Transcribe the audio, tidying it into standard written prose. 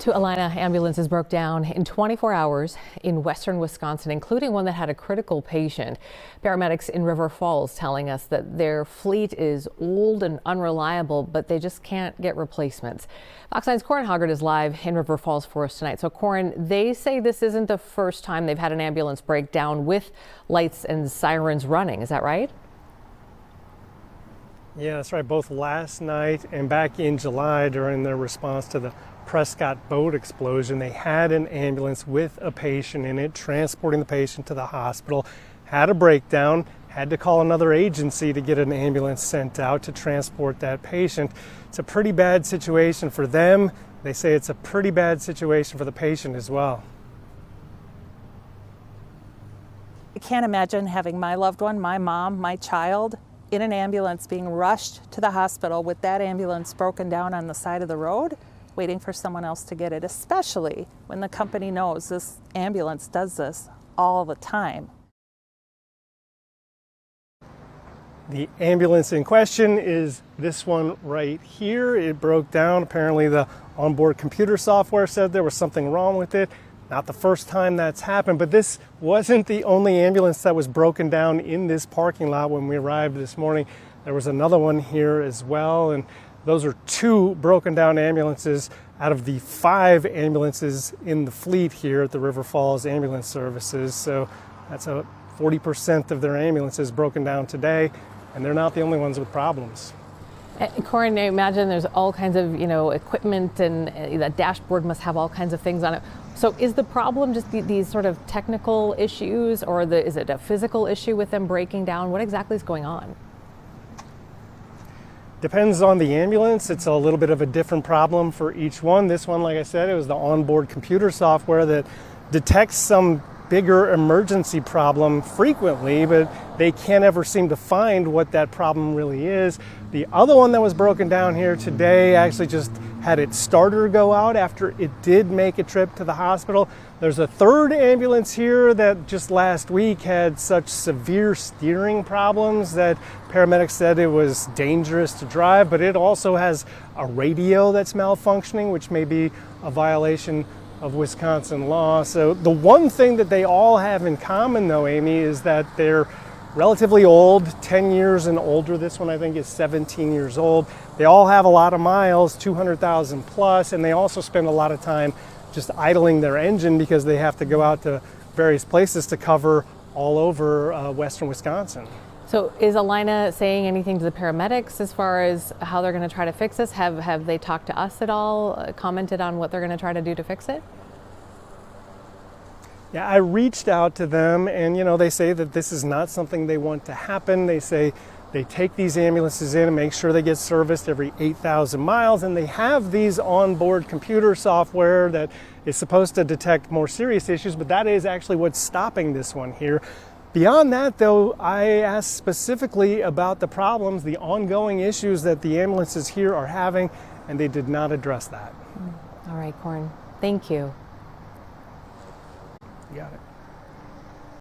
Two Alina ambulances broke down in 24 hours in western Wisconsin, including one that had a critical patient. Paramedics in River Falls telling us that their fleet is old and unreliable, but they just can't get replacements. Fox 9's Corin Hoggard is live in River Falls for us tonight. So Corin, they say this isn't the first time they've had an ambulance break down with lights and sirens running. Is that right? Yeah, that's right. Both last night and back in July during their response to the Prescott boat explosion, they had an ambulance with a patient in it, transporting the patient to the hospital, had a breakdown, had to call another agency to get an ambulance sent out to transport that patient. It's a pretty bad situation for them. They say it's a pretty bad situation for the patient as well. I can't imagine having my loved one, my mom, my child, in an ambulance being rushed to the hospital with that ambulance broken down on the side of the road, waiting for someone else to get it, especially when the company knows this ambulance does this all the time. The ambulance in question is this one right here. It broke down. Apparently the onboard computer software said there was something wrong with it. Not the first time that's happened, but this wasn't the only ambulance that was broken down in this parking lot when we arrived this morning. There was another one here as well, and those are two broken down ambulances out of the 5 ambulances in the fleet here at the River Falls Ambulance Services. So that's 40% of their ambulances broken down today, and they're not the only ones with problems. Corin, I imagine there's all kinds of, equipment, and that dashboard must have all kinds of things on it. So is the problem just these sort of technical issues, or is it a physical issue with them breaking down? What exactly is going on? Depends on the ambulance. It's a little bit of a different problem for each one. This one, like I said, it was the onboard computer software that detects some bigger emergency problem frequently, but they can't ever seem to find what that problem really is. The other one that was broken down here today actually just had its starter go out after it did make a trip to the hospital. There's a third ambulance here that just last week had such severe steering problems that paramedics said it was dangerous to drive, but it also has a radio that's malfunctioning, which may be a violation of Wisconsin law. So the one thing that they all have in common, though, Amy, is that they're relatively old, 10 years and older. This one I think is 17 years old. They all have a lot of miles, 200,000 plus, and they also spend a lot of time just idling their engine because they have to go out to various places to cover all over western Wisconsin. So is Alina saying anything to the paramedics as far as how they're going to try to fix this? Have they talked to us at all, commented on what they're going to try to do to fix it? Yeah, I reached out to them, and they say that this is not something they want to happen. They say they take these ambulances in and make sure they get serviced every 8,000 miles, and they have these onboard computer software that is supposed to detect more serious issues, but that is actually what's stopping this one here. Beyond that, though, I asked specifically about the problems, the ongoing issues that the ambulances here are having, and they did not address that. All right, Corin, thank you. You got it.